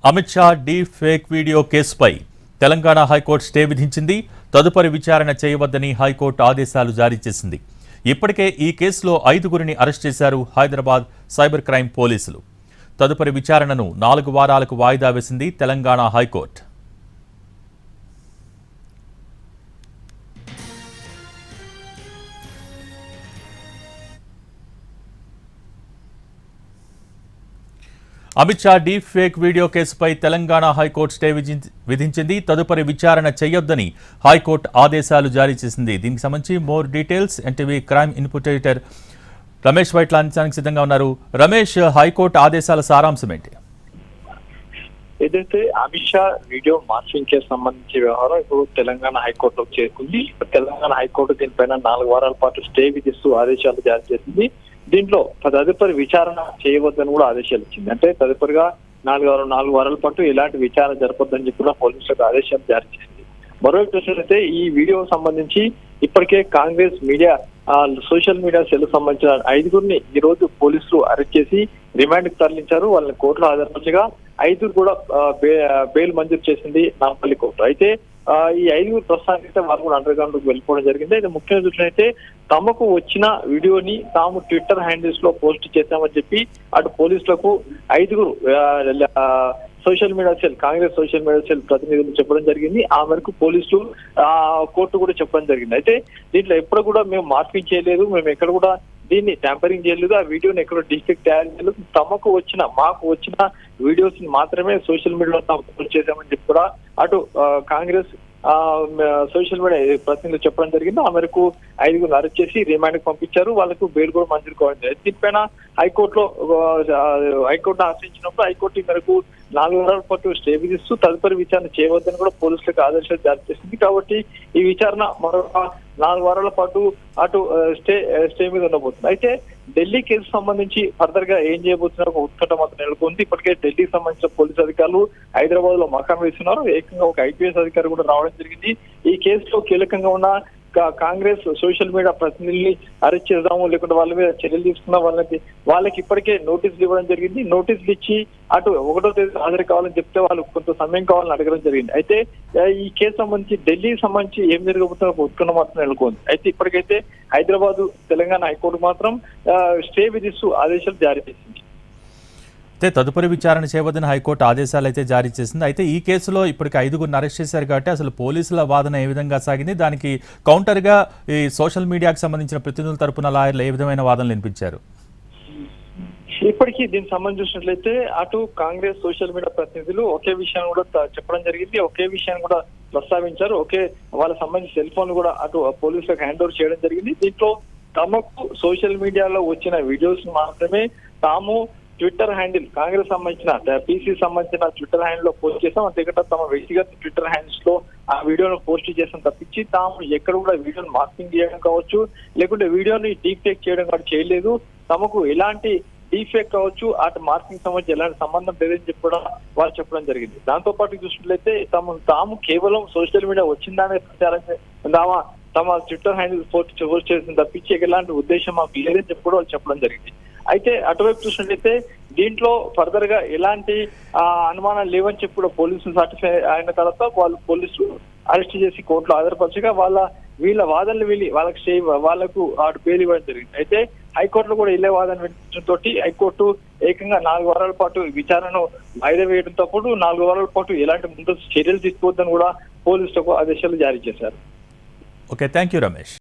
Amit Shah deep fake video కేసుపై Telangana high court stay విధించింది. తదుపరి విచారణ చేయవద్దని హైకోర్టు ఆదేశాలు జారీ చేసింది. ఇప్పటికే ఈ కేసులో 5గురిని అరెస్ట్ చేశారు హైదరాబాద్ సైబర్ క్రైమ్ పోలీసులు. తదుపరి విచారణను 4 వారాలకు వాయిదా వేసింది Telangana high court. Amit Shah deep fake video కేసుపై తెలంగాణ హైకోర్టు స్టే విధించింది. తదుపరి విచారణ చేయొద్దని హైకోర్టు ఆదేశాలు జారీ చేసింది. దీనికి సంబంధించి more details NTV crime input editor Ramesh Vaitla అందించడానికి సిద్ధంగా ఉన్నారు. రమేష్, హైకోర్టు ఆదేశాల సారాంశం ఏంటి? ఏదైతే Amit Shah video morphing case సంబంధించి వ్యవహారం ఇప్పుడు తెలంగాణ హైకోర్టులోకి చేరుకుంది. తెలంగాణ హైకోర్టు దీనిపైన 4 వారాల పాటు స్టే విధిస్తూ ఆదేశాలు జారీ చేసింది. దీంట్లో తదుపరి విచారణ చేయవద్దని కూడా ఆదేశాలు ఇచ్చింది. అంటే తదుపరిగా 4 వారాల పాటు ఎలాంటి విచారణ జరపొద్దని చెప్పి కూడా పోలీసులకు ఆదేశాలు జారీ చేసింది. మరోవైపు చూసినట్లయితే ఈ వీడియో సంబంధించి ఇప్పటికే Congress media social media cell సంబంధించిన 5గురిని ఈ రోజు పోలీసులు అరెస్ట్ చేసి రిమాండ్ కు తరలించారు. వాళ్ళని కోర్టులో హాజరుపరచగా 5 కూడా బెయిల్ మంజూరు చేసింది నాంపల్లి కోర్టు. అయితే ఈ 5 ప్రస్తుతానికి వాళ్ళు కూడా అండర్ గ్రౌండ్ కు వెళ్ళిపోవడం జరిగింది. అయితే ముఖ్యంగా చూసినట్లయితే తమకు వచ్చిన వీడియోని తాము ట్విట్టర్ హ్యాండిల్స్ లో పోస్ట్ చేశామని చెప్పి అటు పోలీసులకు 5గురు social media cell Congress social media cell ప్రతినిధులు చెప్పడం జరిగింది. ఆ మేరకు పోలీసులు కోర్టు కూడా చెప్పడం జరిగింది. అయితే దీంట్లో ఎప్పుడు కూడా మేము మార్పింగ్ చేయలేదు, మేము ఎక్కడ కూడా దీన్ని ట్యాంపరింగ్ చేయలేదు, ఆ వీడియోని ఎక్కడో డిస్ట్రిక్ట్ తయారు చేయలేదు, మాకు వచ్చిన వీడియోస్ ని మాత్రమే సోషల్ మీడియాలో తాము పోస్ట్ చేశామని చెప్పి కూడా అటు కాంగ్రెస్ సోషల్ మీడియా ప్రతినిధులు చెప్పడం జరిగింది. ఆ మేరకు 5గురిని అరెస్ట్ చేసి రిమాండ్ కు పంపించారు. వాళ్ళకు బెయిల్ కూడా మంజూరు కావాలి. దీనిపైన హైకోర్టును ఆశ్రయించినప్పుడు హైకోర్టు ఈ మేరకు 4 వారాల పాటు స్టే విధిస్తూ తదుపరి విచారణ చేయవద్దని కూడా పోలీసులకు ఆదేశాలు జారీ చేసింది. కాబట్టి ఈ విచారణ మరొక 4 వారాల పాటు అటు స్టే మీద ఉండబోతుంది. అయితే ఢిల్లీ కేసు సంబంధించి ఫర్దర్ గా ఏం చేయబోతున్నారు ఒక ఉత్కంఠ మాత్రం నెలకొంది. ఇప్పటికే ఢిల్లీకి సంబంధించిన పోలీసు అధికారులు హైదరాబాద్ లో మకాం వేస్తున్నారు. ఏకంగా ఒక ఐపీఎస్ అధికారి కూడా రావడం జరిగింది. ఈ కేసులో కీలకంగా ఉన్న కాంగ్రెస్ సోషల్ మీడియా ప్రతినిధుల్ని అరెస్ట్ చేద్దాము, లేకుంటే వాళ్ళ మీద చర్యలు తీసుకున్న వాళ్ళకి ఇప్పటికే నోటీసులు ఇవ్వడం జరిగింది. నోటీసులు ఇచ్చి అటు 1వ తేదీ హాజరు కావాలని చెప్తే వాళ్ళు కొంత సమయం కావాలని అడగడం జరిగింది. అయితే ఈ కేసు సంబంధించి ఢిల్లీకి సంబంధించి ఏం జరగబోతున్న ఒక ఉత్కంఠ మాత్రం నెలకొంది. అయితే ఇప్పటికైతే హైదరాబాద్ తెలంగాణ హైకోర్టు మాత్రం స్టే విధిస్తూ ఆదేశాలు జారీ చేసింది. అయితే తదుపరి విచారణ చేయవద్దని హైకోర్టు ఆదేశాలు అయితే జారీ చేసింది. అయితే ఈ కేసులో ఇప్పటికి 5గురిని అరెస్ట్ చేశారు కాబట్టి అసలు పోలీసుల వాదన ఏ విధంగా సాగింది, దానికి కౌంటర్గా ఈ సోషల్ మీడియాకు సంబంధించిన ప్రతినిధుల తరపున లాయర్లు ఏ విధమైన వాదనలు వినిపించారు? ఇప్పటికీ దీనికి సంబంధించి చూసినట్లయితే అటు కాంగ్రెస్ సోషల్ మీడియా ప్రతినిధులు ఒకే విషయాన్ని కూడా చెప్పడం జరిగింది. ఒకే విషయాన్ని కూడా ప్రస్తావించారు. వాళ్ళకి సంబంధించిన సెల్ ఫోన్ కూడా అటు పోలీసులకు హ్యాండ్ ఓవర్ చేయడం జరిగింది. దీంట్లో తమకు సోషల్ మీడియాలో వచ్చిన వీడియోస్ మాత్రమే తాము ట్విట్టర్ హ్యాండిల్ కాంగ్రెస్ సంబంధించిన పీసీ సంబంధించిన ట్విట్టర్ హ్యాండిల్ లో పోస్ట్ చేస్తాం, అంతేకాక తమ వ్యక్తిగత ట్విట్టర్ హ్యాండిల్స్ లో ఆ వీడియోను పోస్ట్ చేస్తాం తప్పించి తాము ఎక్కడ కూడా వీడియోను మార్కింగ్ చేయడం కావచ్చు, లేకుంటే వీడియోని డీప్ ఫేక్ చేయడం కూడా చేయలేదు. తమకు ఎలాంటి డీప్ ఫేక్ కావచ్చు అటు మార్కింగ్ సంబంధించి ఎలాంటి సంబంధం లేదని చెప్పి కూడా వాళ్ళు చెప్పడం జరిగింది. దాంతో పాటు చూసినట్లయితే తాము కేవలం సోషల్ మీడియా వచ్చిందనే ప్రచారం తమ ట్విట్టర్ హ్యాండిల్ పోస్ట్ చేసిన తప్పించి ఎలాంటి ఉద్దేశం మాకు లేదని చెప్పి కూడా వాళ్ళు చెప్పడం జరిగింది. అయితే అటువైపు చూసినట్లయితే దీంట్లో ఫర్దర్ గా ఎలాంటి అనుమానాలు లేవని చెప్పి కూడా పోలీసులు సర్టిఫై అయిన తర్వాత వాళ్ళు పోలీసులు అరెస్ట్ చేసి కోర్టులో హాజరుపరచగా వీళ్ళ వాదనలు వాళ్ళకు బెయిల్ ఇవ్వడం జరిగింది. అయితే హైకోర్టులో కూడా ఇల్లే వాదన వినిపించడంతో హైకోర్టు ఏకంగా 4 వారాల పాటు విచారణను వాయిదా వేయడంతో పాటు 4 వారాల పాటు ఎలాంటి ముందు చర్యలు తీసుకోవద్దని కూడా పోలీసులకు ఆదేశాలు జారీ చేశారు. Okay, thank you Ramesh.